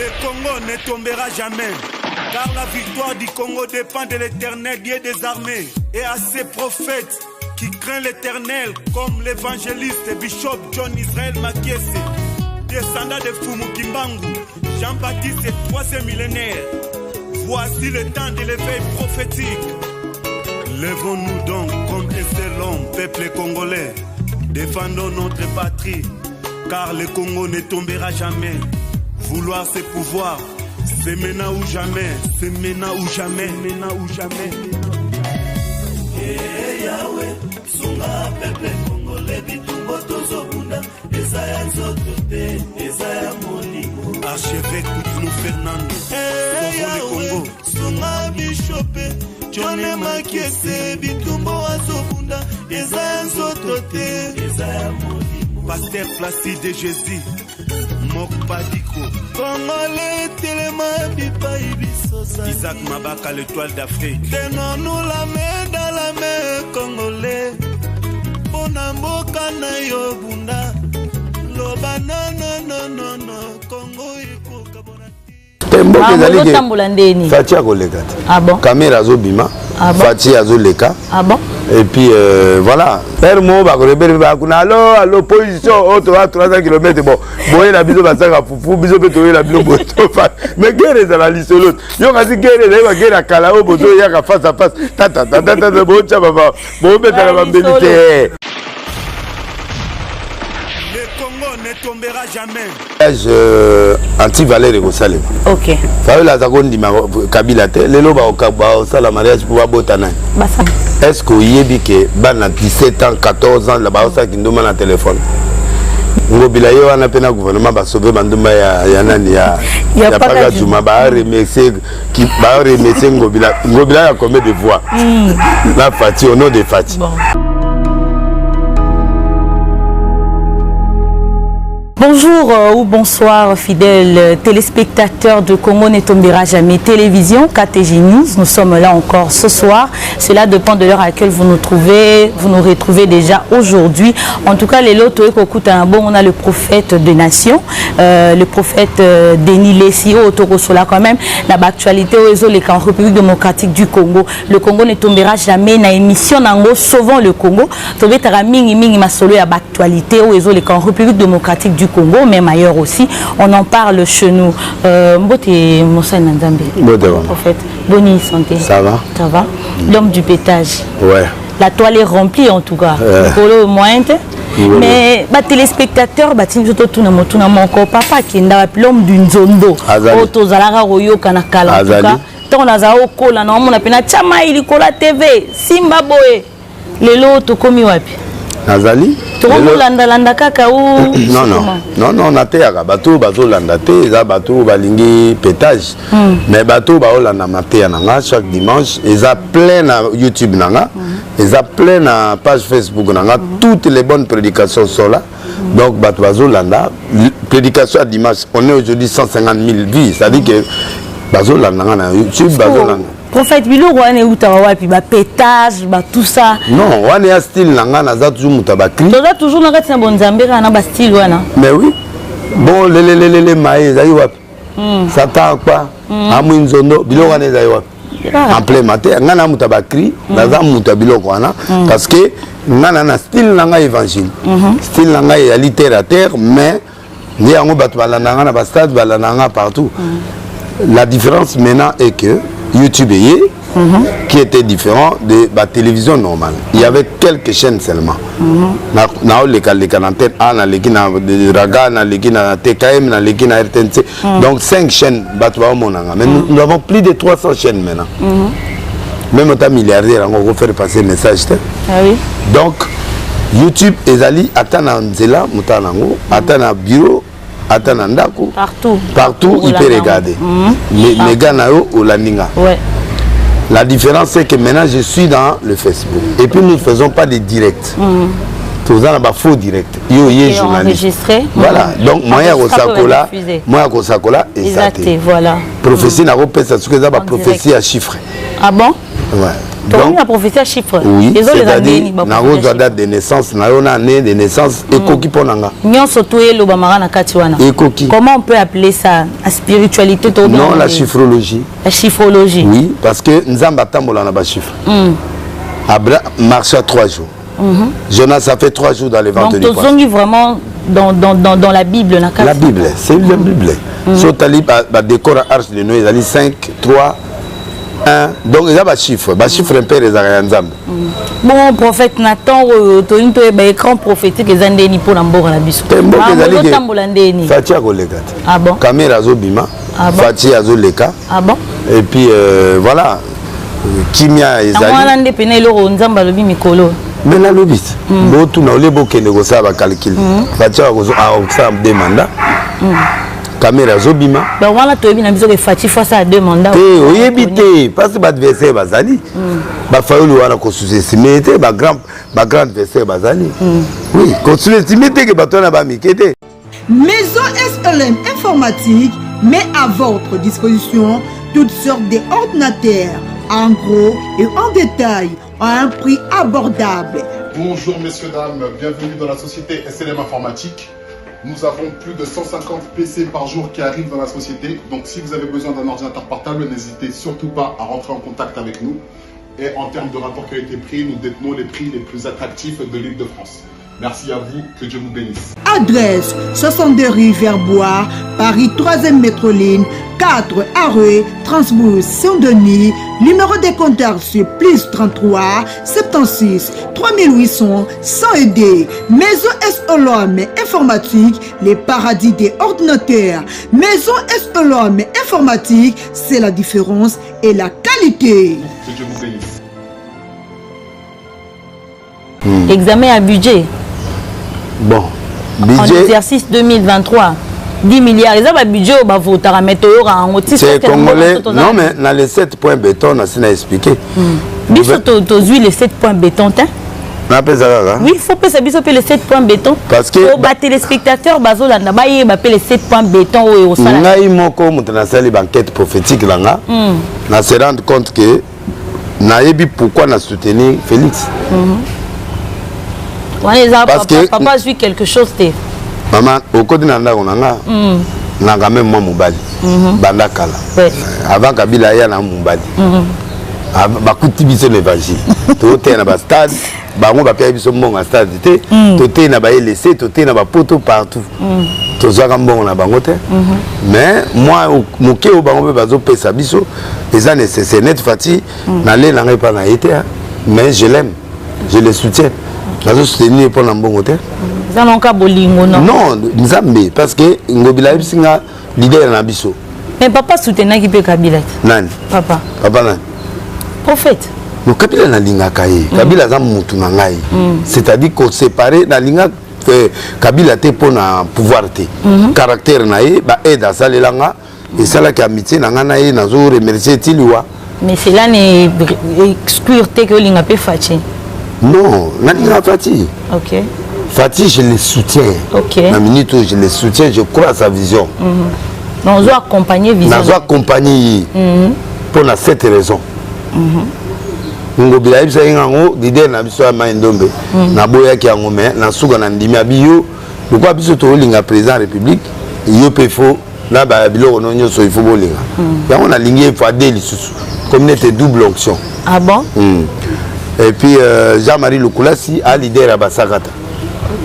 Le Congo ne tombera jamais, car la victoire du Congo dépend de l'Éternel, Dieu des armées, et à ses prophètes qui craignent l'Éternel, comme l'évangéliste et bishop John Israël Makiese, descendant de Fumu Kimbangu, Jean-Baptiste et 3e millénaire. Voici le temps de l'éveil prophétique. Lèvons-nous donc comme un seul homme, peuple congolais. Défendons notre patrie, car le Congo ne tombera jamais. Vouloir c'est pouvoir, c'est maintenant ou jamais, c'est maintenant ou jamais, maintenant ou jamais. Yahweh, sunga peuple congolais, bitumbo tozobunda, Ezaya nzotote, Ezaya molimo. Archevêque Koutounou Fernando, Yahweh, sunga bishopé, John Makiese, bitumbo azobunda, Ezaya nzotote, Ezaya molimo. Pasteur Placide Jésus. Mokpadiko Congolais Téléma Bipaï Bissosa Isaac Mabaka l'étoile d'Afrique. Tenons-nous la main dans la main Congolais. Bonamboka na yo bunda Loba non Congo iko kabonati tambola ndeni Fatia koleka. Ah bon? Caméra zobima. Ah bon? Fatia zoleka. Ah bon? Et puis voilà. Père mo ba à l'opposition autre à 300 km bon. Boye la biso basaka fufu biso betoye la biso boto fa. Mais guerre dans la liste l'autre. Yo kasi guerre la guerre à Kalao boto ya face à face. Tata bo cha baba. Bo beta la militaire. Ne tombera jamais. Anti-Valère Rosalem. Ok. Ça veut la seconde Kabila te. Les loba au sala mariage pour botana. Est-ce que yebi que bana 17 ans, 14 ans là-bas ça qui nous demande un téléphone. Ngobila yo ana pena gouvernement ba sauver banduma ya nani ya pas Juma ba remercier qui ba remercier Ngobila. Ngobila a combien de voix? La Fati au nom de Fati. Bon. Bonjour ou bonsoir fidèles téléspectateurs de Congo ne tombera jamais télévision, KTG News. Nous sommes là encore ce soir. Cela dépend de l'heure à laquelle vous nous retrouvez déjà aujourd'hui. En tout cas, les lots, on a le prophète des nations, le prophète Denis Lessi, Otorosola quand même. L'actualité en République démocratique du Congo. Le Congo ne tombera jamais. Na émission nango sauvons le Congo. Mingi masolo ya actualité en République démocratique du Congo, même ailleurs aussi. On en parle chez nous. Mbote Moussa Nzambe. Prophète, bonne santé. Ça va? Ça va. L'homme du pétage. Ouais. La toile est remplie en tout cas. Mais les téléspectateurs, papa qui est l'homme d'une zondo. TV, Simba Boy, les lots comme Nazali non nateaka bato bazolanda te eza bato balingi pétage mais bato baolanda mateya nanga chaque dimanche eza plein na YouTube nanga eza plein na page Facebook nanga toutes les bonnes prédications sont là donc bato bazolanda prédication à dimanche on est aujourd'hui 150 000 vues ça dit que bazolanda na YouTube bazolanda. Prophète Bilo, on est où tu vas puis pétage, tout ça. Non, on est à style nanga naza toujours mutabakri. Tu as toujours nanga c'est bon zambera na style wana. Mais oui. Bon les maïs zayi wapi. Ça t'a quoi? Amu nzondo bilo wana zayi wapi. En plein matin ngana mutabakri, naza mutabilo wana parce que ngana na style nanga évangile. Style nanga ya littérature mais ni yango batu balanda na stade balanda partout. La différence maintenant est que YouTube qui était différent de la télévision normale. Il y avait quelques chaînes seulement. Donc 5 chaînes. Mais nous avons plus de 300 chaînes maintenant. Même autant milliardaire, on va faire passer le message. Donc YouTube ezali atana nzela mutanango, atana bureau, atana ndako. Partout il peut regarder. Les gars nao ou la ninga. La différence c'est que maintenant je suis dans le Facebook. Et puis nous ne faisons pas de directs. Tous en a faux direct. Yo journaliste. Voilà. Donc moi à Sakola et ça. Voilà. Prophétie n'a pas ça ce que ça prophétie à chiffres. Ah bon? Ouais. Donc, la prophétie à chiffres. Oui, c'est-à-dire, na date de naissance, na année de naissance, et koki ponanga. Comment on peut appeler ça? La spiritualité? Non, la chiffrologie. La chiffrologie. Oui, parce que Nzamba tambola na ba chiffre. Abraham marche à 3 jours. Jonas, ça fait 3 jours dans les ventes de poisson. Donc, vraiment dans la Bible. La Bible, c'est la Bible. Si tu as décor à arche de Noé, il y a 5, 3, 1. Donc, il y a un chiffre. Un chiffre impère les Arianzam. Bon, prophète Nathan, tu as un écran prophétique et Zandé ni pour l'ambor la bisou. Fatia Golegat. Ah bon? Caméra Zobima. Ah bon? Fatia Zoleka. Ah bon? Et puis, voilà. Kimia et Zali. Mais la lobiste, tu n'as pas de négocier avec calcul. Fatia a deux mandats. Caméra Zobima. Voilà, tu as bien besoin de Fatia face à 2 mandats. Oui, éviter parce que l'adversaire Bazali. Il faut le sous-estimer. Ma grande adversaire Bazali. Oui, quand sous-estimer que tu n'as pas mis. Maison SLM Informatique met à votre disposition toutes sortes d'ordinateurs, en gros et en détail, à un prix abordable. Bonjour messieurs, dames, bienvenue dans la société SLM Informatique. Nous avons plus de 150 PC par jour qui arrivent dans la société. Donc si vous avez besoin d'un ordinateur portable, n'hésitez surtout pas à rentrer en contact avec nous. Et en termes de rapport qualité-prix, nous détenons les prix les plus attractifs de l'île de France. Merci à vous, que Dieu vous bénisse. Adresse 62 rue Verbois, Paris 3e métro ligne, 4 Arreux, Transbousse, Saint-Denis. Numéro de contact sur plus 33 76 3800 100 Maison SLM Informatique, les paradis des ordinateurs. Maison SLM Informatique, c'est la différence et la qualité. Que Dieu vous bénisse. Examen à budget. Bon, budget. En exercice 2023. 10 milliards. Ils ont un budget au Bavotara, c'est congolais. Non, mais dans les 7 points béton, on a expliqué. Tu as les 7 points béton. Oui, il faut que ça puisse les 7 points béton. Parce que les téléspectateurs, ils appellent les 7 points béton. Nous avons une enquête prophétique. On se rend compte que pourquoi on a soutenu Félix. Parce que papa a vu quelque chose. Maman, au côté de Nanda, on a quand même moi Moubali. Banda Kala. Avant Kabila, il y a Moubali. Bakuti biso l'évangile. Toté na ba stade, bango ba pia biso mbongo stade té, toté na ba laissé, toté na ba poto partout. Tozaka mbongo na bango té. Mais moi moké o bango bazo pesa biso, eza nécessaire net fati na le na pas na été, mais je l'aime. Je le soutiens. Nazo soutenir pour na mbongo té. Ça non ka bolingo non. Non, Nzambe parce que ngobila bisinga leader na biso. Mais papa soutenait qui peut Kabila. Nani? Papa. Papa nani? Prophète. Le Kabila na linga kaye. Kabila za mutu na ngai. C'est-à-dire qu'on séparé na linga Kabila te pour na pouvoir te. Caractère na ye ba aide à ça les langa et ça la amitié na ngana ye na zo remercier tiliwa. Mais cela n'est exclure te que linga pe Fati. Non, na linga Fati. OK. Fati je le soutiens. OK. Na minute où je le soutiens, je crois à sa vision. On doit accompagner vision. On doit accompagner pour cette raison. Ngobila ibisa yango leader na biso ya Maindombe na boya ki yango me na suka na ndimi abiyo lokwa biso to linga président république yo pe fo na ba biloko no nyoso il faut bolinga yango na lingi fa de lisusu communauté double onction. Ah bon? Et puis Jean-Marie Lukulasi a leader à Basakata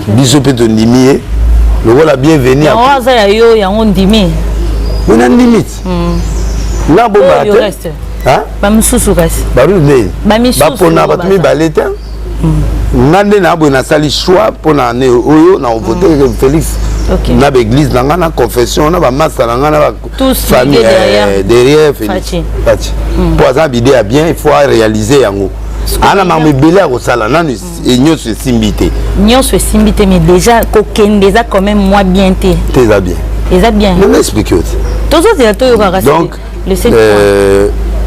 biso pe to ndimi lokola bienvenue à ça ya yo yango ndimi on a une limite na bo ba hein? Bamisusu kasi. Barune. Bamisusu. Bapona batumi baleta. Ngande na bo na sali choix pona ne oyo na voter Félix. Na l'église na ngana confession na ba massa na ngana ba famille derrière Félix. Fati. Pour ça bidé a bien il faut réaliser yango. Ana mambe belé ko sala nanu enyo se simbité. Nyo se simbité mais déjà kokende déjà quand même moi bien té. Déjà bien. Déjà bien. Non explique. Donc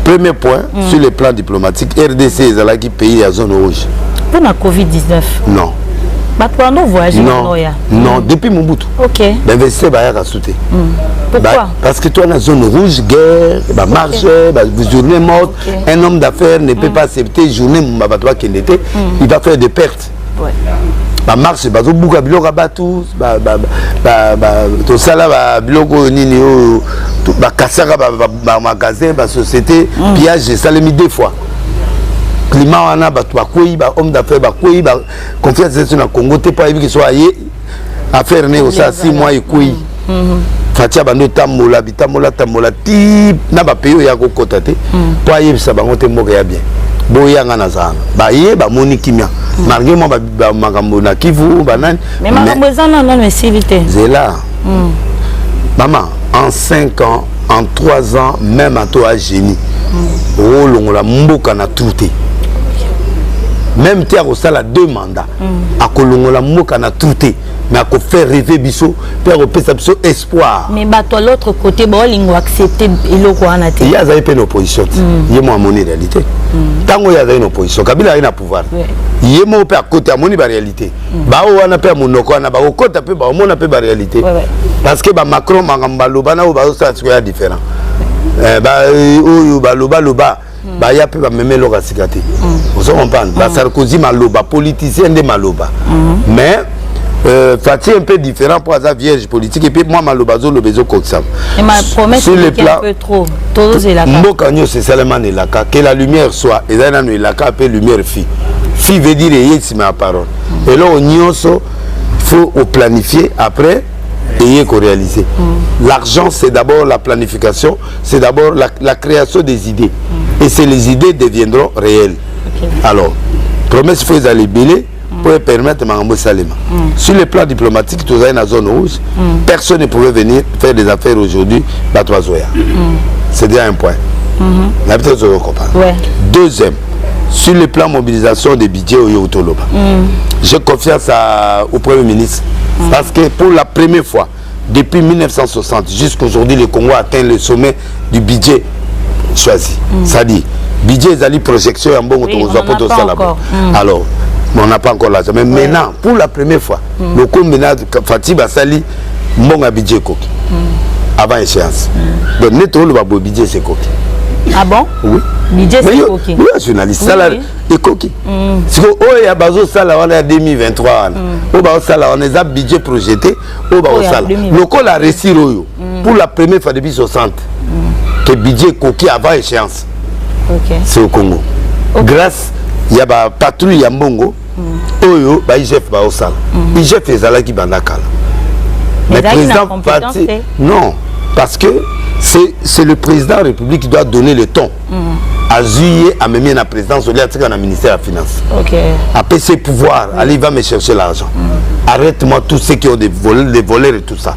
premier point, sur le plan diplomatique, RDC est là qui pays à zone rouge. Pour la Covid-19. Non. Pendant voyager non, depuis Mobutu. Ok. L'investisseur va y sauter. Pourquoi? Parce que toi, dans la zone rouge, guerre, marche, journée morte, un homme d'affaires ne peut pas accepter journée qu'il était, il va faire des pertes. Ba marche ba zo buka biloko batu to sala biloko nini ba kasaka ba magasin ba société pillage salemi deux fois climat wana batu ba koyi ba homme d'affaires ba koyi ba confiance sur na Congo te pas que soit yé affaire né au ça 6 mois et koyi fatia bando tamola tamola ti na ba payo ya ko kotate po yé ça bango te mboka ya bien boyanga na zana ba yé ba moni kimia malgré moi ba makambo na Kivu banani mais makambo zana non mais civité c'est là maman en 5 ans en 3 ans même à toi génie oh longola mboka na touté même terre au sala 2 mandats à kolongola mboka na touté mais à faire rêver biso faire opesa biso espoir mais bato l'autre côté bon lingo accepter eloko wana te il y a za une opposition il y a moi mon réalité tango il y a une opposition Kabila ina pouvoir il y a moi à côté à mon réalité ba wana pe monoko na ba okota pe ba mona pe ba réalité parce que ba Macron mangamba loba na ba ça c'est différent ba oyo ba loba ba ya pe ba meme lo kasikati vous comprenez ba Sarkozy maloba politicien de maloba mais Fatih un peu différent pour la vierge politique et puis moi malobazo le bezo koksam. Et ma promesse est un peu trop. Todos et la Mbokanyo c'est seulement la que la lumière soit et là la peu lumière fi. Fi veut dire c'est ma parole. Et là on faut planifier après et réaliser. L'argent c'est d'abord la planification, c'est d'abord la création des idées et c'est les idées deviendront réelles. Alors promesse il faut aller belé pour permettre Marambo Salema. Sur le plan diplomatique, tout ça dans la zone rouge, personne ne pouvait venir faire des affaires aujourd'hui à Troazoya. C'est déjà un point. Deuxième, sur le plan mobilisation des budgets au Yotoloba, j'ai confiance au Premier ministre parce que pour la première fois, depuis 1960 jusqu'à aujourd'hui, le Congo atteint le sommet du budget choisi. C'est-à-dire, budget est projection en bon alors, mais on n'a pas encore l'argent. Mais maintenant, pour la première fois, le combinat Fatih Basali, mon budget coquille. Avant échéance. Donc, netto le budget c'est coquille. Ah bon? Oui. Budget c'est coquille. Oui, journaliste, salaire et coquille. Si vous avez un bazo salaire en 2023, on a un budget projeté, on a salaire. Le col a réussi pour la première fois depuis 60. Que budget coquille avant échéance. C'est au Congo. Grâce il y a une patrouille à Mbongo. Oyo, IGF va au sale. IGF est là qui bandakala. Mais le président parti, non, parce que c'est le président de la République qui doit donner le ton. À juillet, à mener la présidence, au ministère de la Finance. Après ses pouvoirs, allez, il va me chercher l'argent. Arrête-moi tous ceux qui ont des voleurs et tout ça.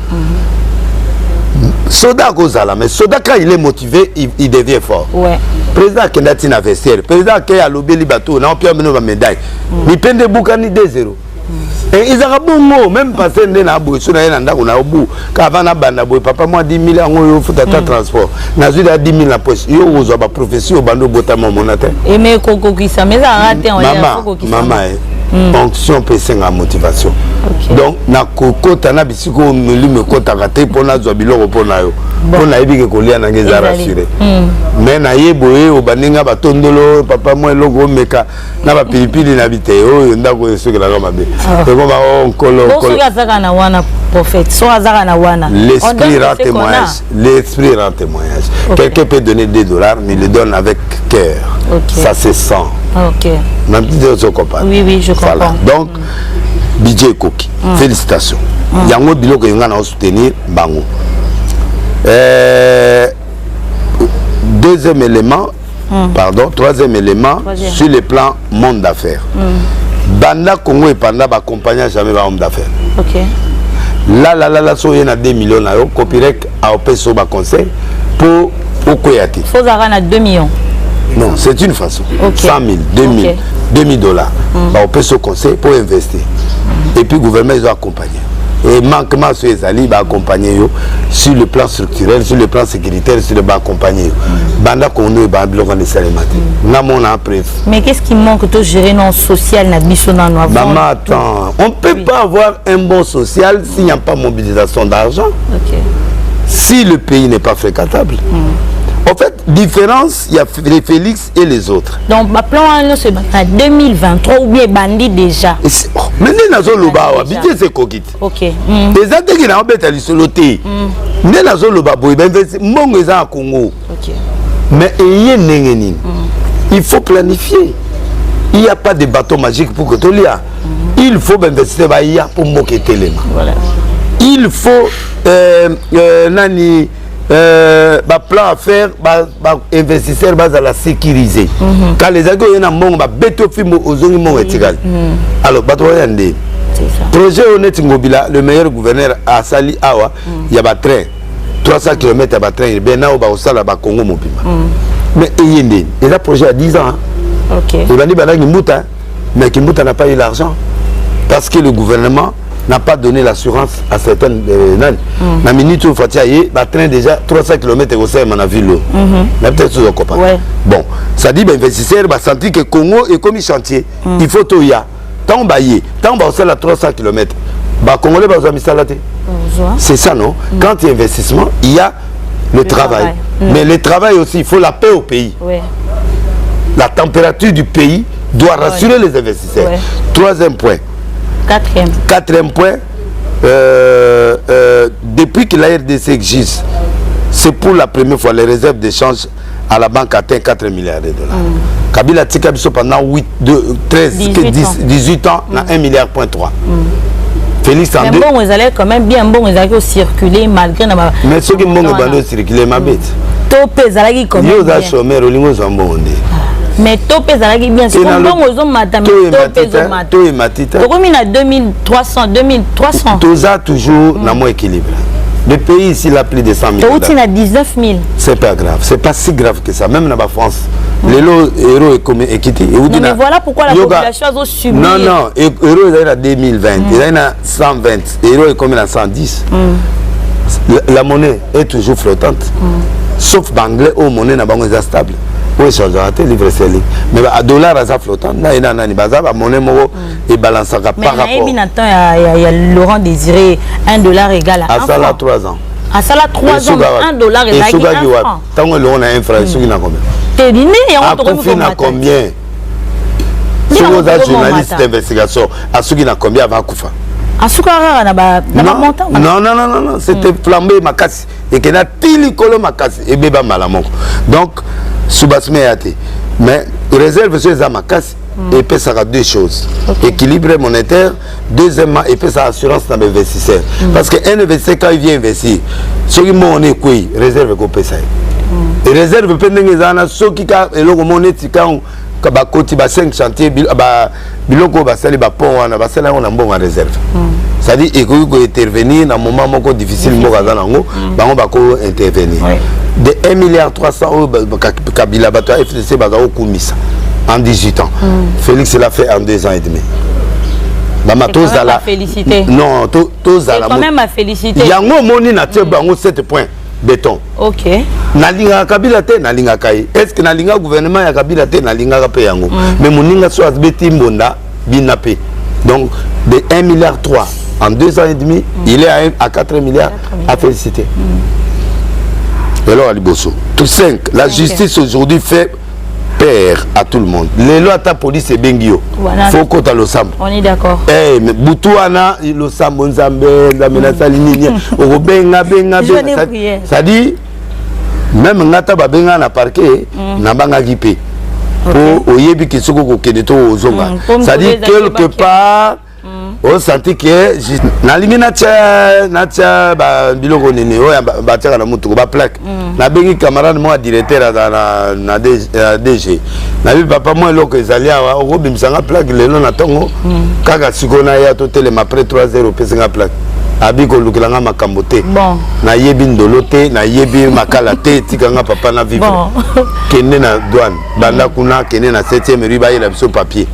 Soda Gozala, mais Soda quand il est motivé, il devient fort. Président Kendati Navestier, président qui a lobé Libato, n'a pas mené ma médaille. Il peine de Boukani 2-0. Et ils ont bon mot, même passé dans bout, sur la nanda on a au bout. Qu'avant la bande papa moi 10 000 euros faut attendre transport. Nazu a 10 000 la poche. Yo vous avez profession bando botama monate. Et mais Koko qui ça mais ça raté en maman. Fonction PC en motivation. Donc na koko tana bisiko me kota raté pour na zobiloko pour na yo. Pour na yebi ke kolia na ngeza rassuré. Mais na yeboye o baninga batondolo papa moi logo meka na ba pilipili na bite o ndako yeso ke la mabe. Et bon ba on kolo. Na wana prophète. So azaka na wana. L'esprit rend témoignage. L'esprit rend témoignage. Quelqu'un peut donner $2 mais il le donne avec cœur. Ça se sent. OK. Oui, oui, je comprends. Voilà. Donc, budget Koki. Félicitations. Il y a un autre billet que nous allons soutenir. Bango. Deuxième élément, pardon, troisième élément, sur le plan monde d'affaires. Banda Congo et Panda accompagnent jamais l'homme d'affaires. OK. Là, so y a 2 millions d'euros. Copirec a opéré sur le conseil pour Okoyati. Faut avoir 2 millions. Non, c'est une façon. 100 000, 2 000 $. On peut se conseiller pour investir. Et puis le gouvernement, ils ont accompagné. et manquement sur les alliés va accompagner sur le plan structurel, sur le plan sécuritaire, sur le bas accompagner banda qu'on ne va bloquer nécessairement mais qu'est-ce qui manque de gérer non social na biso na no avant maman attends on peut pas avoir un bon social s'il n'y a pas mobilisation d'argent. Si le pays n'est pas fréquentable. En fait, différence, il y a les Félix et les autres. Donc, ma plan c'est en 2023 ou bien bandit déjà. Mais nous avons le bas, c'est coquille. Ok. Les attaques qui ont été solotés. Nous avons le bas, ils à Congo. Mais il faut planifier. Il n'y a pas de bateau magique pour que tu l'aies. Il faut investir pour moquer les mains. Voilà. Il faut plan à faire, investisseurs à la sécuriser. Quand les agents ont un bon alors, projet honnête Ngobila, le meilleur gouverneur à Sali Awa, il y a un train, 300 km à train, il y a un Congo mobile. Mais il y a un projet à 10 ans. Il va dire mais Kimbuta n'a pas eu l'argent parce que le gouvernement n'a pas donné l'assurance à certaines na minute où il train déjà 300 km au sein de la ville. Peut-être sous copain. Bon, ça dit investisseurs va sentir que Congo est comme un chantier. Il faut tout y a. Tant bailler, tant va à 300 km. Bah Congolais va c'est ça non? Quand il y a investissement, il y a le travail. Mais le travail aussi, il faut la paix au pays. La température du pays doit rassurer les investisseurs. Troisième point. Quatrième point, depuis que la RDC existe, c'est pour la première fois les réserves d'échange à la banque atteignent 4 milliards de dollars. Kabila Tikabiso pendant 18 ans, na 1,3 milliard. Félix en deux. Bon, ils allaient quand même bien bon, ils allaient circuler malgré. Mais ceux qui ont circulé, ma bête. Topé, ils allaient quand même. Ils ont chômé, ils ont bon. Mais topé, ils allaient bien. C'est bon, ils ont madame. Topé, ils ont madame. Tout est matita. Tout comme il a 2300, 2300. Tout ça toujours dans mon équilibre. Le pays ici, il a plus de 100 000. Tout il a 19 000. C'est pas grave. C'est pas si grave que ça. Même dans la France. Les héros est comme équité. Non, mais voilà pourquoi la population a subi. Non, non. Héros est à 2020. Il est à 120. Héros est comme à 110. La monnaie est toujours flottante. Sauf Banglais, où monnaie n'a pas stable. Oui, ça a été livré. Mais à dollar, ça flottant. Il y a une monnaie et balance par rapport. Mais il y a Laurent Désiré, $1 égale à 1 franc. À ça, là, 3 ans. À ça, là, 3 ans, $1 égale à 1 franc. Tant que l'on a un frère, il y a combien? T'es dîné et on te combien? Si vous êtes journaliste d'investigation, à ceux qui n'ont combien avant Koufa? À ce cas-là, non, c'était flambé ma casse. Et qu'il y a tilicolo ma casse. Et béba malamon. Donc, sous-bassement a été. Mais réserve sur les amakas et puis ça a deux choses. Équilibre monétaire, deuxièmement, et puis ça assurance dans l'investisseur. Parce qu'un investisseur, quand il vient investir, ceux qui m'ont dit quoi, réserve qu'on paye ça. Et réserve, ceux qui ont monnaie, quand 5 chantiers, biloko basali ba pont wana basala on a bon en réserve. C'est-à-dire il faut intervenir dans un moment difficile mo kazana ngo bango bako intervenir. De 1,3 milliard Kabila bato FDC bazao kumisa en 18 ans. Félix l'a fait en 2 ans et demi. Bama tozala féliciter. Non, tozala. Quand même à féliciter. Yango moni na tie bango 7 points. Béton. Ok. Nalinga Kabila te nalinga kai. Est-ce que nalinga gouvernement ya Kabila te nalinga ka pe yango. Mais moninga so asbeti mbonda binape. Donc de 1,3 milliard en 2 ans et demi, il est à 4 milliards à féliciter. Et alors Aliboso, tout 5, la justice aujourd'hui fait peur à tout le monde. Les lois ta police et bengio. Faut qu'on t'a le sam. On est d'accord. Eh mais Boutouana, le sam Nzambe, la menace ligne, au benga. Ça dit même ngata ba benga na parquet, na banga gipe. Pour oyebi kisoko ko keneto ozonga. Ça dit quelque part on sentit que nalingi na tia ba biloko nini oya ba tia na mutu ba plaque na bengi camarade moi directeur na DG na bi papa moi loko ezali awa okobimisa plaque lelo na tongo kaka sikona ya to telema après 3 heures pesinga plaque abiko lukilanga makambo te na yebi ndolo te na yebi makala te tikanga papa na vivre kende na douane banda kuna kende na 7e rue ba yela biso papier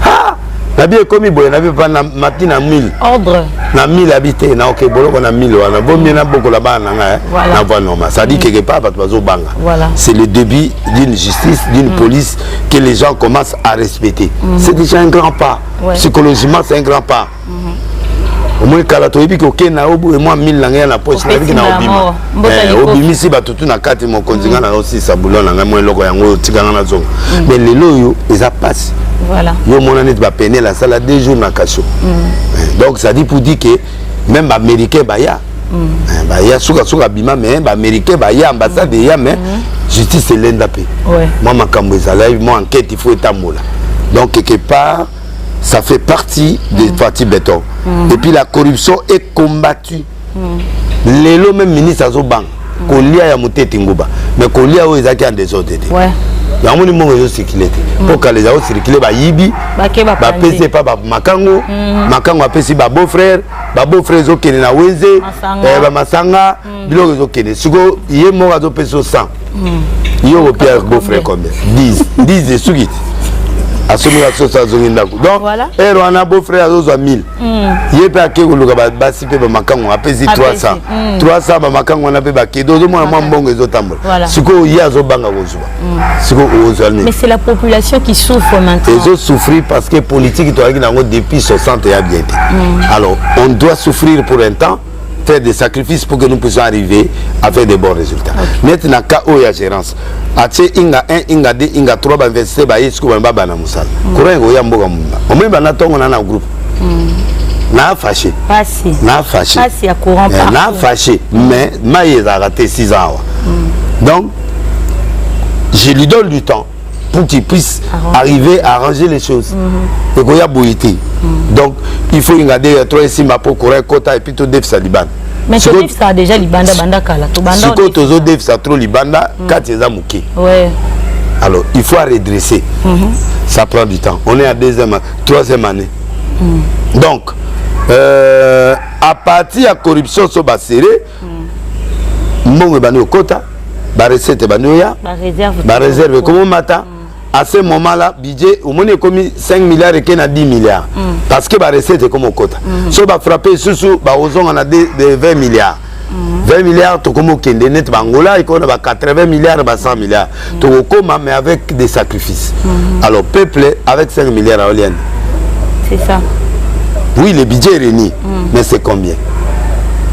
ha Na bien comme boy na pas na matina 1000. Ordre. Na 1000 habité na OK boloko na 1000 wana. Bon bien na beaucoup là-bas na nga. Na voie normale. Ça dit quelque part parce que banga. Voilà. C'est le début d'une justice, d'une police que les gens commencent à respecter. C'est déjà un grand pas. Psychologiquement, c'est un grand pas. Au moins kalato ebi ko kena obu et moi 1000 langa na poche na biki na obima. Obimi si ba tutu na kati mon kontinga na aussi sabulon na moi loko yango tikanga na zongo. Mais les loyo ils a passé. Voilà. Yo mon année va peiner la salle 2 jours na cacho. Donc ça dit pour dire que même américain ba ya. Ba ya suka bima mais ba américain ba ya ambassade ya mais justice c'est l'endapé. Ouais. Moi makambo ezala moi enquête il faut étamola. Donc quelque part ça fait partie des partis béton. Et puis la corruption est combattue. Les lots même ministres à Zoban, Kolia ya Mouté Tinguba, mais Kolia ou Isaac en désordre. Ouais. Il y a un moment où ils circulent. Pour que les gens circulent, bah Yibi, bah PC pas bah Makango, Makango a PC bah beau-frère Zokene na Weze, bah Masanga, bilo Zokene. Sugo, il est mort à Zopeso 100. Il y a au pire beau-frère combien 10 de Sugit. Donc, voilà. Et on a beau frère à 1000. Il y a pas que le gars si peut makango a payé 300. 300 makango on a payé d'autres moi bon les autres tambol. Siko ya zo banga gozuba. Siko ozalni. Mais c'est la population qui souffre maintenant. Ils ont souffert parce que politique doit aller depuis 60 et a bien été. Alors, on doit souffrir pour un temps, faire des sacrifices pour que nous puissions arriver à faire de bons résultats. Maintenant, cas où il y a gérance. Ache inga 1, inga 2, inga 3 ba investir ba yisku ba bana musala. Kurengo ya mboga munda. Omwe na tongo na groupe. Na fâché. Passé. Na fâché. Passé à courant pas. Na fâché, mais maïs a raté 6 ans. Donc je lui donne du temps pour qu'il puisse arriver à arranger les choses. Et qu'il y a bouillité. Donc il faut regarder 3 simba pour courir quota et puis tout def sa liban. Mais ce que ça a déjà libanda banda kala to banda. Ce que tozo dev ça trop libanda quand ils amuki. Ouais. Alors il faut redresser. Ça prend du temps. On est à 2e, 3e année. Donc à partir de corruption so ba serré mbongo bani okota ba recette bani ya ba réserve comment matin. À ce moment-là, budget, au moins, commis 5 milliards et 10 milliards. Parce que la recette est comme au quota. Si on va frapper sous, on a des 20 milliards. 20 milliards, tu comme au Kende, net Bangola, et on a 80 milliards, 100 milliards. Tu mais avec des sacrifices. Alors, peuple, avec 5 milliards à Olienne. C'est ça. Oui, le budget est réuni, mais c'est combien?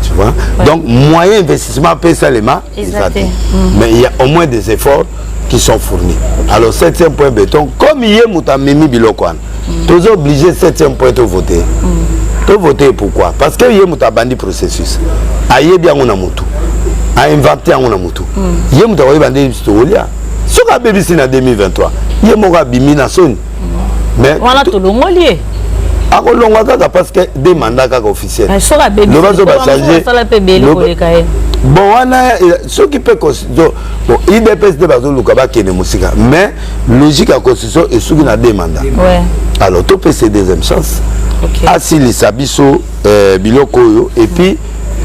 Tu vois? Donc, moyen investissement, paye ça les mains, mais il y a au moins des efforts qui sont fournis. Alors 7e point béton, comme il y a Mouta Mimi Bilokwan, tu es obligé 7e point de voter. Tu voter pourquoi? Parce qu'il y a Mouta Bandi processus. Aïe bien on a Moutou. A inventé on a Moutou. Il y a Mouta Bandi Stolia. Ce qu'a BBC en 2023. Il y a Mouta Bimi na Sony. Mais voilà tout le monde lié. Parce que des mandats officiels. Le vaso va changer. Bon, ce qui peut constituer. Bon, IDPS de Bazo Lukaba qui est musique. Mais logique à constitution est sous une des mandats. Alors, tout peut c'est deuxième chance. Assis les Sabiso, Bilokoyo, et puis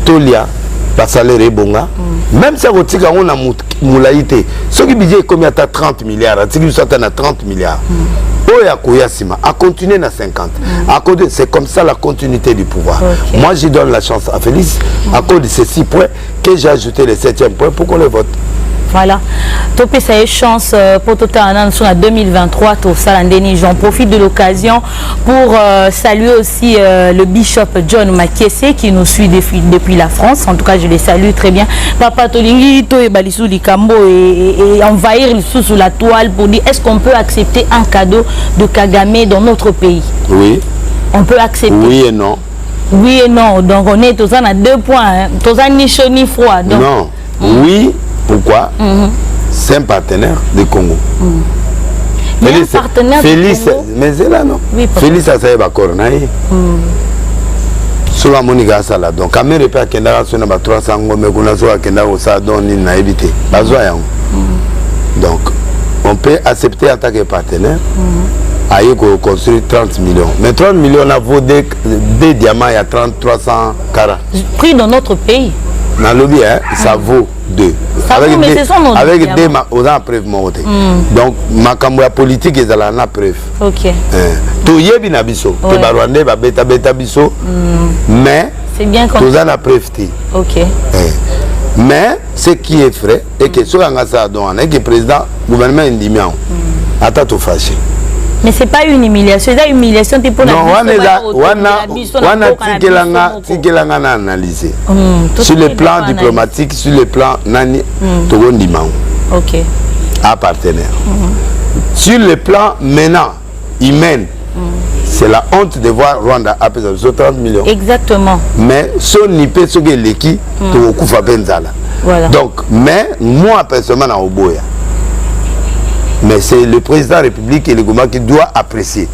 Tolia, Passalere et Bonga. Même si on a moulaïté, ce qui budget est combien à 30 milliards, à 30 milliards. À continuer à 50. C'est comme ça la continuité du pouvoir. Moi, je donne la chance à Félix à cause de ces 6 points que j'ai ajouté le 7e point pour qu'on le vote. Voilà. Topé ça chance pour tout en 2023 tout ça j'en profite de l'occasion pour saluer aussi le bishop John Makiese qui nous suit depuis la France. En tout cas, je les salue très bien. Papa Tolingi to et Balisou Likambo et envahir sous la toile pour dire est-ce qu'on peut accepter un cadeau de Kagame dans notre pays? Oui. On peut accepter. Oui et non. Oui et non. Donc on est tous à 2 points. Tous à ni chaud ni froid. Donc, non. Oui. Pourquoi? C'est un partenaire du Congo. Félix, un partenaire Félix, du Congo? Mais c'est là non. Oui, Félix a saisi Cornaï. Sur la Monica Sala. Donc, quand même, il y a 300 mais on a évité. Donc, on peut accepter en tant que partenaire à construire 30 millions. Mais 30 millions, on a vaut des diamants, il y a 300 carats. Pris dans notre pays. Dans le lobby, ça vaut 2. Avec des on a preuve montée. Donc, ma campagne politique est dans la preuve. Ok. toyebi na biso ke ba Rwandais ba beta biso mais c'est bien comme tous en a préféré. OK. Mais ce qui est vrai et que sur ça donc que le président gouvernement indimian ata to fâché. Mais c'est pas une humiliation, c'est une humiliation pour la tikelanga na analyser sur le plan diplomatique, sur le plan nani togondimang. OK. À partenaire. Sur le plan maintenant humain, c'est la honte de voir Rwanda à peser 30 millions. Exactement. Mais son nipe ce que l'équipe to kufa benzala. Voilà. Donc mais moi personnellement na oboya. Mais c'est le président de la République et le gouvernement qui doit apprécier.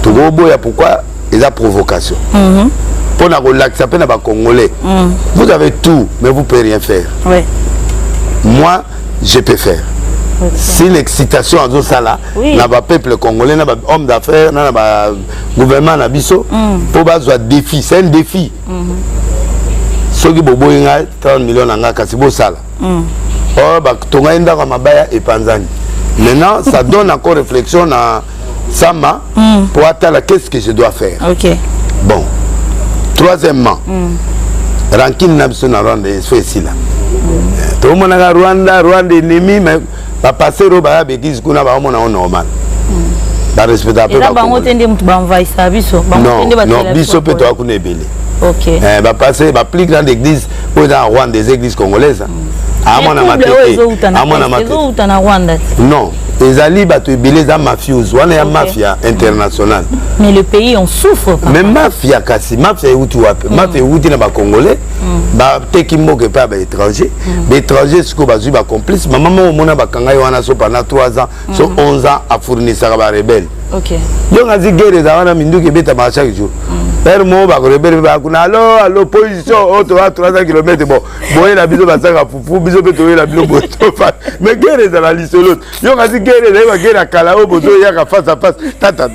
Togo oboya pourquoi il y a provocation. Pour na relaxer peine ba Congolais. Vous avez tout mais vous pouvez rien faire. Oui. Moi je peux faire. Okay. Si l'excitation à Zosala, n'a pas peuple congolais, n'a pas homme d'affaires, n'a pas gouvernement na biso, pour bas un défi, c'est un défi. Ceux qui bobo inga 30 millions nanga kasibo sala. Oh bah tonga inda comme mabaya et panzani. Maintenant ça donne encore réflexion à Sama pour attendre qu'est-ce que je dois faire. OK. Bon. Troisièmement, ranking na biso na Rwanda fait ici là. Tout le monde a Rwanda ennemi mais va passer au bas béquise qu'on a pas normal. Ba respecter un peu ba. Non, biso peut toi qu'on est belé. OK. Va passer va plus grande église pour dans Rwanda des églises congolaises. À mon amateur. À mon amateur. Non, les alliés bateau belé za mafioso, on est une mafia internationale. Mais le pays on souffre. Mais mafia kasi, mafia utu wapi? Mafia uti na ba congolais. Ba tekimo que pas ba étranger. Ba étranger ce que ba zu ba complice. Maman mona ba kanga wana so pendant 3 ans, so 11 ans à fournir ça ba rebelle. OK. Yo ngazi guerre za wana mindu ke beta ba chaque jour. Père mo ba rebelle ba kuna à l'opposition auto à 300 km bon. Boye la biso ba saka fufu biso pe to la bilo boto fa. Mais guerre za la liste l'autre. Yo ngazi guerre za guerre à Kalao boto ya ka face à face. Tata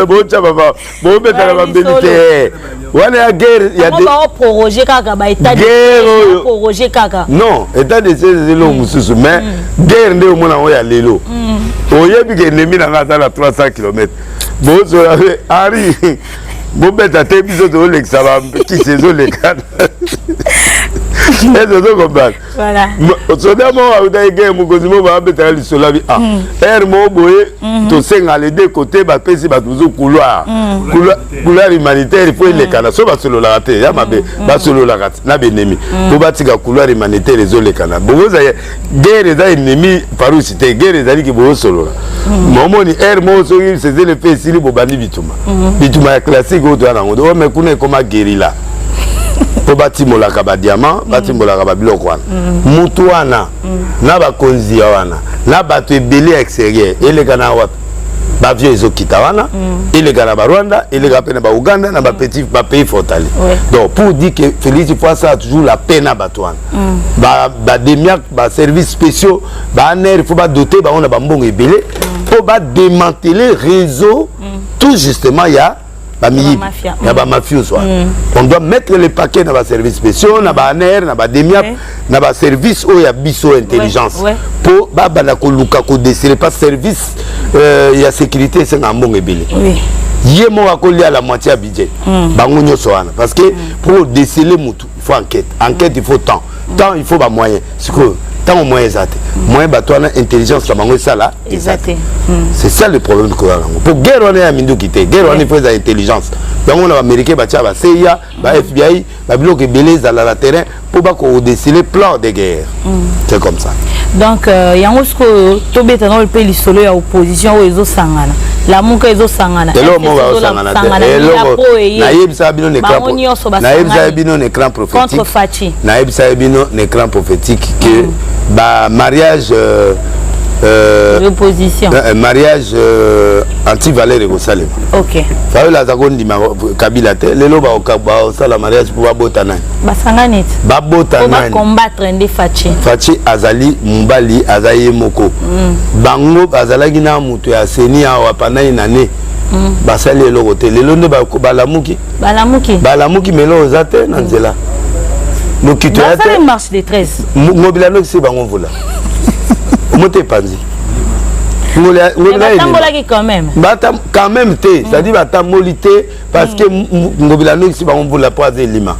bo cha baba. Bo beta la bambelité. Wana ya guerre ya des projet kaka ba état de projet kaka. Non, état de c'est lo mususu mais guerre nde mona o ya lelo. Oyebi ke ennemi na ngata la 300 km. Bo so la Ari. Bo beta te biso to lexa ba qui saison les gars. Et de comprendre. Voilà. Soda mo a guerre mo kozimo ba beta li solabi ah. Er mo boye to senga les deux côtés ba pesi ba toujours couloir. Couloir humanitaire il faut les kana so ba solo la te ya mabe ba solo la kat na benemi. Po ba tika couloir humanitaire les les kana. Bo za guerre za ennemi paru cité guerre za ki bo solo la. Momo ni er mo so il c'est le fait si bo bandi bituma. Bituma classique o to na ngo. O me kuna koma guerilla. Po batimola ka ba diamant batimola ka ba biloko wana mutu wana na ba konzi wana na bato ebele extérieur ele kana wapi ba vieux ezokita wana ele kana ba Rwanda ele ka pena ba Uganda na ba petit ba pays frontalier. Donc pour dire que Félix Foissa a toujours la peine à bato wana ba demiak ba services spéciaux ba ner il faut ba doter ba on a ba mbongo ebele pour ba démanteler réseau tout justement il y a la mafioso. On doit mettre les paquets dans les services spéciaux, dans les ANR, dans les DEMIAP, dans les services où il y a biso intelligence. Pour que décider pas service, il y a sécurité, c'est un bon ébélé. Il y a la moitié à budget. Parce que pour déceler, il faut enquête. Enquête, il faut temps. Temps, il faut des moyens. Tant au moins exact. Moins batoana intelligence la bango ça là exact. C'est ça le problème que pour guerre on est à mindu quitter. Guerre on est fait intelligence. Donc on a américain ba tia ba CIA, ba FBI, ba bloquer beleza dans la terrain pour pas qu'on décider plan de guerre. C'est comme ça. Donc yango ce que tobeta dans le pays solo ya opposition o ezo sangana. La muka ezo sangana. Elo mo ba sangana. Na yebisa bino écran prophétique. Contre Fachi. Na yebisa bino écran prophétique que bah mariage l'opposition mariage anti-Valère Gosalem. OK. Ça la zagondi Kabila te lelo ba ça la mariage pour botana. Ba sanganit. Ba botana. Pour combattre ndi Fachi. Fachi azali mbali azaye moko. Bango azalaki na mutu ya seni awa panai nane. Basali eloko te lelo nde ba lamuki. Balamuki melo zate na nzela. Donc tu as fait marche des 13. Mobilano c'est bango vola. Monte panzi. quand même. Quand même, c'est-à-dire que parce que Ngobilano ici, on vous la poise lima.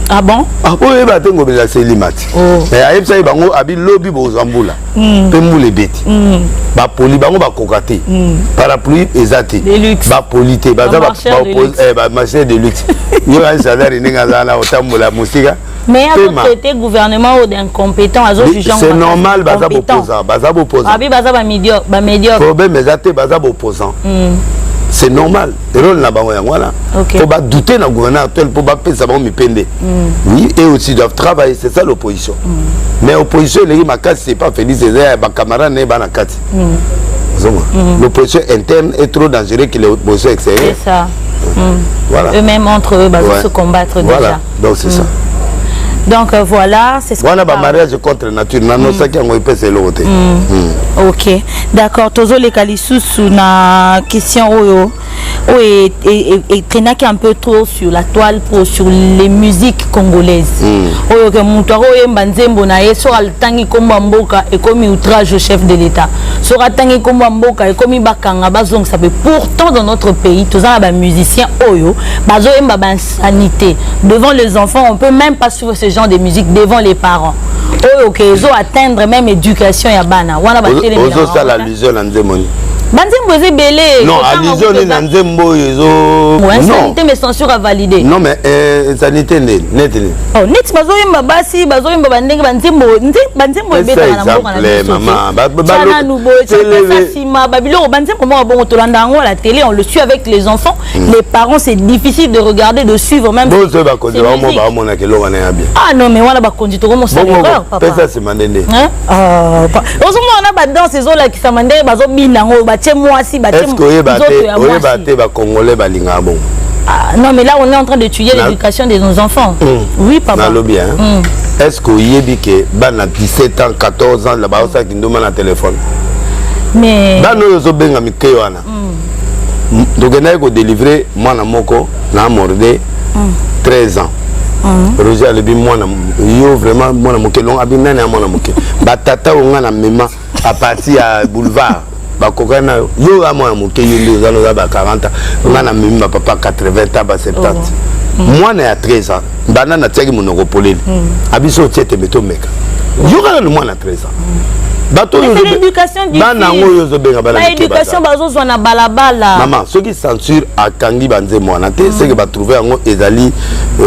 Ah bon? Ah oui, Ngobilano c'est lima. Mais à ça, il y a lobby aux amboula. Pemou les bêtes. Ba poli, ba kokate. Parapluie ezate. Ba polité, ba marché de luxe. Il y a un salaire inégazana au tambour la musique. Mais à votre côté, gouvernement ou d'incompétent, c'est normal, bazab opposant. Bazab opposant. Abi bazab médiocre. Problème ezate bazab opposant. C'est normal. Le rôle là-bas, voilà. Il faut pas douter dans le gouvernement actuel, pour pas payer ça va me pendre. Oui, et aussi doivent travailler, c'est ça l'opposition. Mais l'opposition, les gens, c'est pas feliz, c'est les camarades n'est pas dans l'opposition interne est trop dangereuse que l'opposition extérieure. C'est ça. Voilà. Eux-mêmes entre eux, se combattre déjà. Voilà, donc c'est ça. Donc voilà, c'est ce qu'on a mariage contre nature, ok, d'accord. Tozo les Kalissous na question et traîner un peu trop sur la toile sur les musiques congolaises. Oyo que moutaro embanzembo na ye sur altangi komba mboka et comme outrage au chef de l'État. Sur altangi komba mboka et comme bakanga bazong ça peut pourtant dans notre pays tous les musiciens oyo bazo emba ban sanité devant les enfants on peut même pas suivre ce genre de musique devant les parents. Oh ok, ils ont atteindre même éducation ya bana. Wana ba télé. Ozo ça l'allusion na nzemoni. Banzembo c'est belé. Non, allusion ni na nzembo yezo. Ouais, sanité mais censure à valider. Non mais sanité net. Oh, net bazo yemba basi, bazo yemba bandenge banzembo, banzembo ebeta na mboka na maman. Bana nubo, ça sima babilo banzembo mo bon tolanda ngo à la télé, on le suit avec les enfants. Les parents c'est difficile de regarder, de suivre même. Bon ça ba ko ba mo na kelo wana ya bien. Ah non mais wana ba konji to mo ça erreur papa. Pesa c'est mandende. Hein? Heureusement on a ba dans ces là qui ça mandende bazo binango est-ce que les Congolais balinga bon? Non mais là on est en train d'étudier l'éducation de nos enfants. Oui papa. Est-ce que vous avez que bana 17 ans, 14 ans là-bas ça qui nous met un téléphone? Mais bana yo benga mikewana. Donc on a ko délivrer mwana moko na mordé 13 ans. Roger Alebi mwana yo vraiment mwana moke long abi nana mwana moke. Batata onga na mema à partir à boulevard. Bakokana yo a moi moke yo ndio za ba 40 ans na mimi papa 80 ans ba 70 moi na 13 ans bana na tiaki monoko polele abiso tiete meto meka yo kana moi na 13 ans bato yo l'éducation du bana ngoyo zo benga bana l'éducation bazo zo na balabala maman ceux qui censure akangi banze mwana te c'est que ba trouver ngo ezali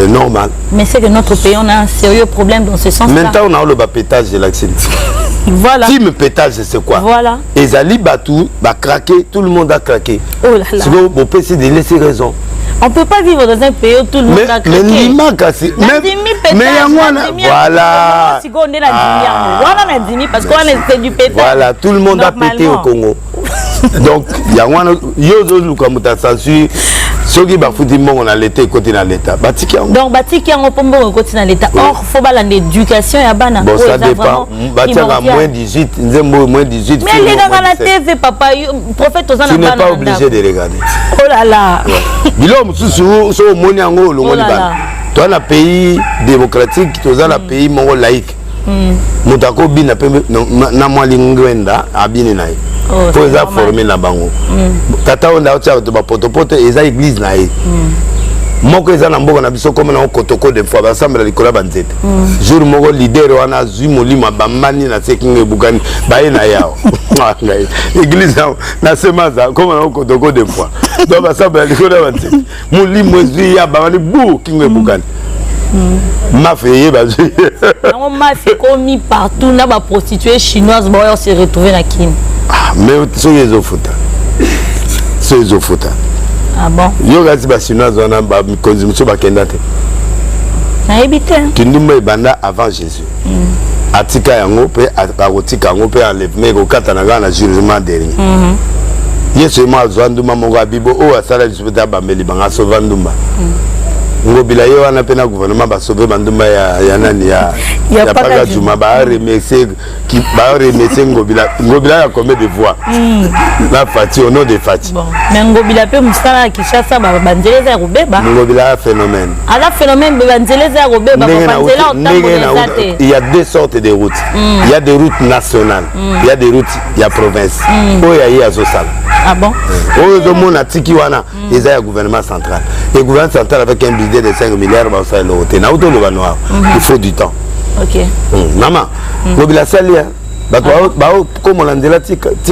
normal mais c'est que notre pays on a un sérieux problème dans ce sens là maintenant on a le pétage de l'accident. Voilà. Si me pétage, c'est quoi? Voilà. Et Zali Batou, bah craqué, tout le monde a craqué. Oh là là. C'est bon, on peut essayer de laisser raison. On peut pas vivre dans un pays où tout le monde a craqué. Mais voilà. Voilà, tout le monde a pété au Congo. Donc, il y a un yo comme ta censure. Ceux qui bafouti on a l'été côté dans l'état. Donc batiki en pombo côté dans l'état. Or faut pas l'éducation ya bana. Bon ça dépend. Batika moins 18, nzembo moins 18. Mais les dans la TV papa prophète aux tu n'es pas obligé de regarder. Oh là là. Bilom sous so moni ngo longo libana. Toi le pays démocratique, toi le pays mongo laïque. Mutako bina pe na mwali ngwenda abini naye. Pour les former la bango. Tata on a otia to ba potopoto eza église na ye. Moko eza na mboka na biso comme na kotoko de fois ensemble la likola banzete. Jour moko leader wana zui molima bamani na sekinge bukani baye na yao. Église na semaza comme na kotoko de fois. Donc ensemble la likola banzete. Molimo zui ya bamani bu kinge bukani. Mafia bazui. Non mafia commis partout na ba prostituée chinoise boyo se retrouver na kin. Mais c'est les offuta. C'est les offuta. Ah bon? Yo gasi ba chinoise on a ba consommation ba kendate. Na ebité. Kindumba banda avant Jésus. Atika yango pe akotika yango pe enlèvement ko katana na jugement dernier. Yesu ma zwanduma mongo bibo o asala disputa ba meli banga sovandumba. ngobila yo wana pena gouvernement ba sauver banduma ya nani ya Paka Juma ba remercier ngobila ya combien de voix la Fati au nom de Fati bon mais ngobila pe musala Kinshasa ba banzeleza ya robeba ngobila phénomène ala phénomène ba banzeleza ya robeba ba banzela otamboleza. Il y a deux sortes de routes. Il y a des routes nationales, il y a des routes il y a province o ya ya zosala. Ah bon? Oh, le monde a tiki wana, ils ont un gouvernement central. Et le gouvernement central avec un budget de 5 milliards, il faut du temps. Ok. Maman, mobile salia, comme on l'a dit,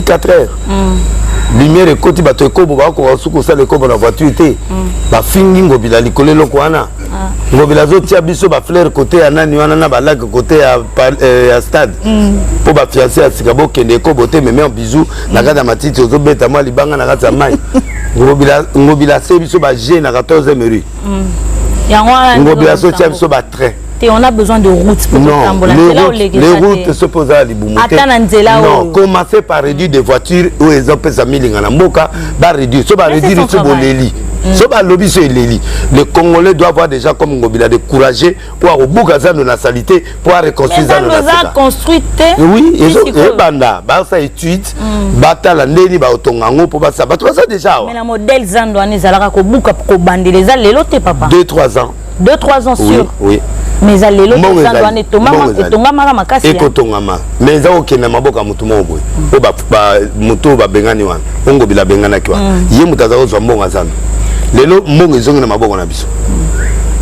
4 heures. Lumière et côté, bateau kobo, bako suko sale kobo na voiture té. Ba fingi ngobila likole loko wana. Ngobila zo tia biso ba fleur côté anani wana na ba lac côté à stade. Po ba fiancé à Sikabo kende kobo té mais en bisou na kata matiti ozo beta moi libanga na kata mai. Ngobila se biso ba G na 14e rue. Ngobila so tia biso ba train. On a besoin de routes pour les routes se posent à Liboumoté. Non, commencez par réduire des voitures où ils ont fait ça mille en Moka, bah réduire, ça va réduire ce boleli. Ça va lobby sur les Les Congolais doivent avoir déjà comme Ngobila de courager pour au bout de la salité pour reconstruire ça. Mais construit. Oui, et banda, bah ça étude, bata la neni ba otongango pour ça. Bah tout ça déjà. Mais la modèle Zandouane Zalaka ko buka ko bandi les les lotés papa. 2-3 ans. 2-3 ans sûr. Oui. Mais ça les lotés Zandouane et Tongama makasi. Et Tongama. Mais ça ok na maboka mutu mobo. O ba mutu ba bengani wan. Ngobila bengana kwa. Yé mutaza zo mbonga Zando. Lelo mbonga zonga na maboko na biso.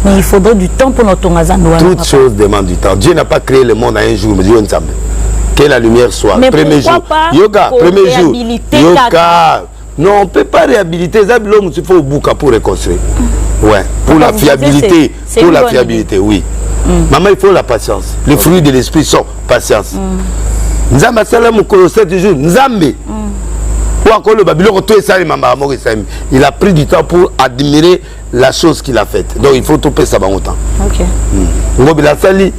Mais il faudrait du temps pour notre Zandouane. Toutes choses demandent du temps. Dieu n'a pas créé le monde en un jour, mais Dieu ensemble. Que la lumière soit. Mais premier jour. Yoga, premier jour. Yoga. Non, on ne peut pas réhabiliter. Zabilom, il faut au bouca pour reconstruire. Ouais, pour la fiabilité. Pour la fiabilité, oui. Maman, il faut la patience. Les fruits de l'esprit sont patience. Nzamba salam ko 7 jours. Nzambe. Il a pris du temps pour admirer la chose qu'il a faite. Donc il faut tout payer ça dans le temps. Ok. Ngobila sali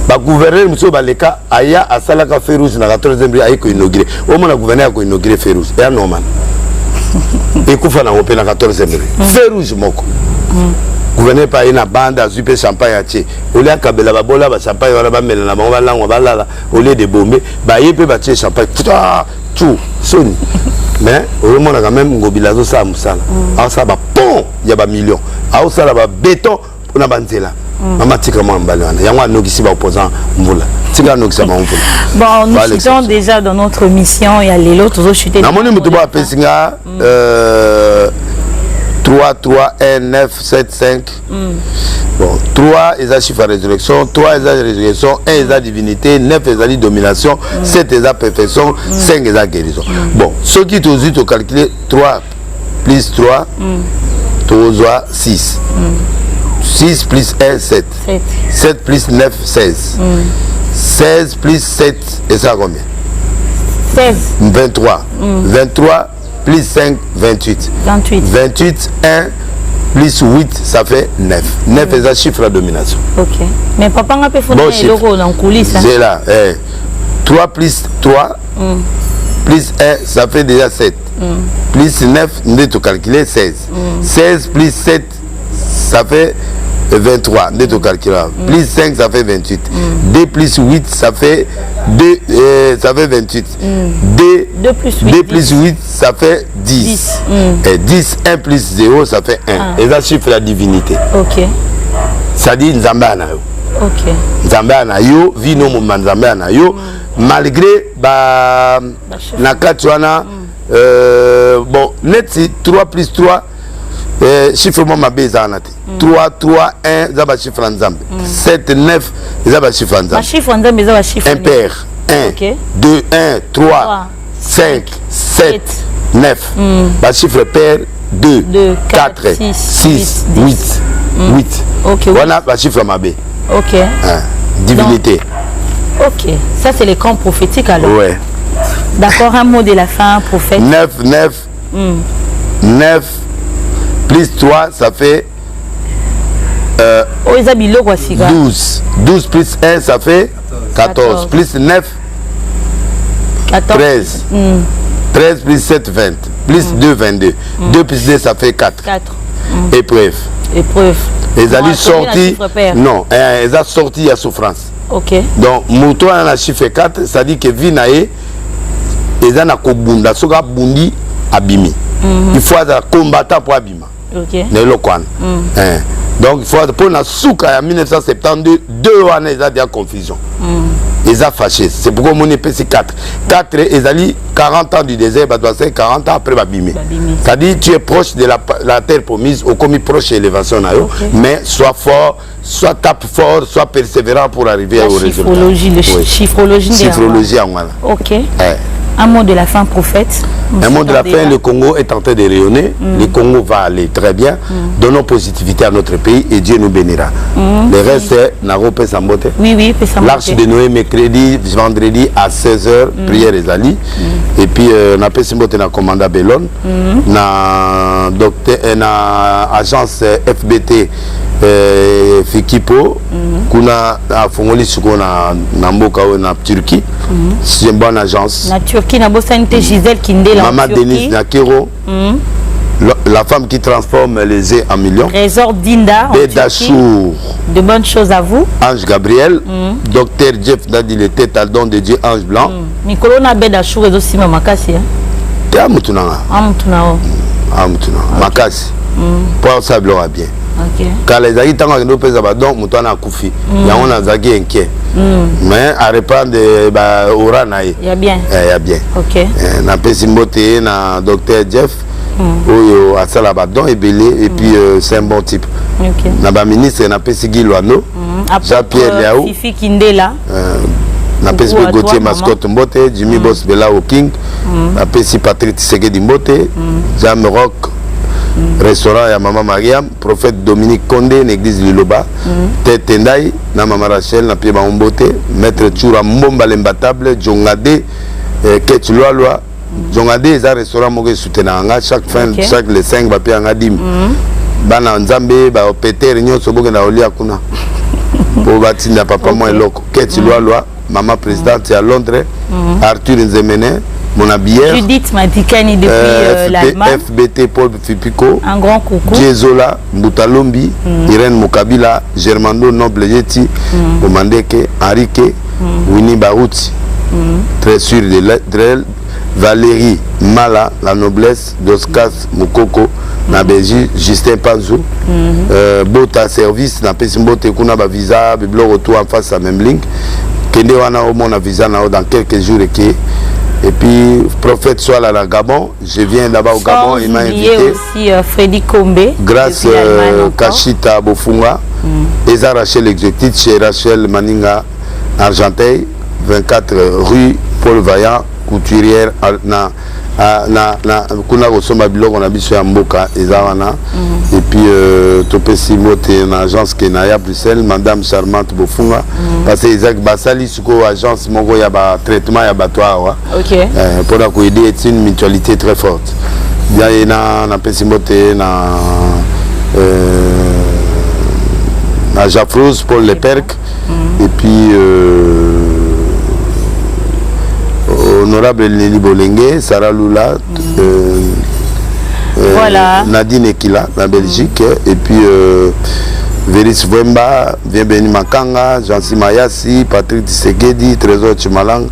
ba gouverneur monsieur Baleka aya asala ka feu rouge na 14e rue ayiko inauguré. Au moins la gouverneur ko inauguré feu rouge. Et normal. Et kufa na open na 14e rue. Feu rouge moko. Gouverneur pa ina banda super champagne atie. Au lieu kabela ba bola ba champagne wala ba mela na ba lango ba lala au lieu de bomber ba yepé ba tie champagne. Tout sonne. Mais au moins quand même Ngobila zo sa musala. A ça ba pont ya ba million. A ça la ba béton pour na banzela. Maman tika mo mbale wana. Yango anokisi ba opposant mvula. Tika anokisa ba mvula. Bon, nous chutons déjà dans notre mission, il y a les autres zo chuter. Na moni mutu ba pesinga 3 3 1 9 7 5. Bon, 3 est la chiffre à résurrection, 3 est la résurrection, 1 est la divinité, 9 est la domination, 7 est la perfection, 5 est la guérison. Bon, ce qui te dit de calculer 3 plus 3, tu as 6. 6 plus 1, 7. 7 plus 9, 16. 16 plus 7, et ça combien? 16. 23. 23 plus 5, 28. 28, 1 plus 8, ça fait 9. 9 est le chiffre de domination. Ok. Mais papa n'a pas fait un logo dans coulisses. C'est là. 3 plus 3, plus 1, ça fait déjà 7. Plus 9, on doit calculer 16. 16 plus 7, ça fait 23. On doit calculer. Plus 5, ça fait 28. 2 plus 8, ça fait 2, ça fait 28. 2 plus 8, ça fait 10. Et 10, 1 plus 0, ça fait 1. Et ça chiffre la divinité. Ok. Ça dit Nzambe anayo. Ok. Nzambe anayo, vino moma Nzambe anayo, malgré na katuana bon, net 3 plus 3, chiffre moma bezanate. 3, 3, 1, ça va chiffre Nzambe. 7, 9, ça va chiffre Nzambe. Chiffre Nzambe, ça va chiffre. Impair. 1, 2, 1, 3, 5, 7, 9. Le chiffre pair 2, 4, 6, 8. 8. Ok. Voilà le chiffre Mabé. Ok. Divinité. Donc, ok. Ça, c'est les camps prophétiques alors. Ouais. D'accord, un mot de la fin, prophète. 9, 9. 9 plus 3, ça fait 12. 12 plus 1, ça fait 14. Plus 9, 13. 13 plus 7, 20. Plus 2, 22. 2 plus 2, ça fait 4. Épreuve. Ezali sorti. Non, ils ont sorti à souffrance. Ok. Donc, Mouto a un chiffre 4, ça dit que Vinae, ils ont un kobunda, soga bundi abimi. Il faut être combattant pour abima. Ok. Donc, il faut pour la souka en 1972, 2 ans, ils ont déjà confusion. Ils ont fâché. C'est pourquoi mon PC 4. 4, ils ont 40 ans du désert, 40 ans après Babimi. C'est-à-dire tu es proche de la terre promise, ou comme proche de l'élévation, mais sois fort, soit tape fort, soit persévérant pour arriver au résultat. Chiffrologie en voilà. Ok. Un mot de la fin, prophète. Un mot de la fin, le Congo est en train de rayonner. Le Congo va aller très bien. Donnons positivité à notre pays et Dieu nous bénira. Le reste, c'est Narope Sambote. Oui, L'Arche de Noé, mercredi, vendredi à 16h, prière et Ali. Et puis, on a fait Sambote dans Commanda Bellon. Na agence FBT Fikipo. Kuna a Fongoli Suko na Mboka na Turquie. C'est une bonne agence. Na Turquie, na Bosanite Gisèle Kindela. Maman Denise Nakero. La femme qui transforme les œufs en millions. Trésor Dinda. Dachour. De bonnes choses à vous. Ange Gabriel. Docteur Jeff Dadi, le tête à don de Dieu, Ange Blanc. Nicolas Bedachour et aussi Makassi. Amutunanga. Makassi. Pour ça, bien. Quand les amis tant que nous faisons donc mouton a koufi ya on a zagi inquiet mais à répondre aura naï il y a bien ok na pesimboté na docteur Jeff oyo asala badon ebelé et puis c'est un bon type na ba ministre na pesigi Loano Jean-Pierre Liaou Fifi Kindela na pesi Gauthier Mascotte Mbote Jimmy Boss Bella au King na pesi Patrick Tsegedi Mbote Jean Rock restaurant ya Maman Mariam, prophète Dominique Condé, l'église Liloba, Tete Ndai, na Maman Rachel, na Pied Maombote, maître Tchoura Mbomba l'imbattable, Djongade, Ketchloa, Djongade, ils ont un restaurant qui soutient chaque fin, chaque les 5, va payer un adim. Bana Nzambe, ba Peter, Nyon, Soboke na Olia Kuna. Pour bâtir na papa moi loco. Ketchloa, Maman présidente à Londres, Arthur Nzemene. Mon habillère Judith Matikani depuis l'Allemagne. FBT Paul Fipico. Un grand coucou. Djezola, Moutalombi, Irène Moukabila, Germando Noble Yeti, Omandeke, Henrique, Winnie Barouti. Très sûr d'elle. Valérie Mala, la noblesse, Doskas Moukoko, na Belgique, Justin Panzou, Bota Service, na Pesimbote Kuna ba visa, Biblo retour en face à même link. Kende wana au mon visa dans quelques jours et puis prophète soit là à Gabon, je viens là-bas au Gabon, il m'a invité aussi Freddy Kombe grâce Kashita Bofunga Eza Rachel exécutif chez Rachel Maninga Argenteuil 24 rue Paul Vaillant couturière na kuna kosomba biloko na biso ya mboka eza wana et puis topesi mote na agence Kenaya Bruxelles madame charmante Bofunga parce que Isaac basali suko agence moko ya ba traitement ya batoire pour la aider est une mutualité très forte bien na pesi mote na Jafrose Paul Leperc et puis honorable Nelly Bolenge, Sarah Lula, voilà. Nadine Ekila, la Belgique, et puis Véris Wemba, Bienvenu Makanga, Jansi Mayasi, Patrick Tsegedi, Trésor Chimalang,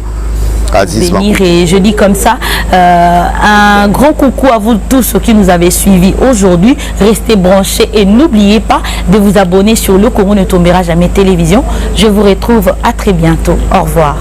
Aziz venir et je dis comme ça, un grand coucou à vous tous qui nous avez suivis aujourd'hui. Restez branchés et n'oubliez pas de vous abonner sur le Congo ne tombera jamais télévision. Je vous retrouve à très bientôt. Au revoir.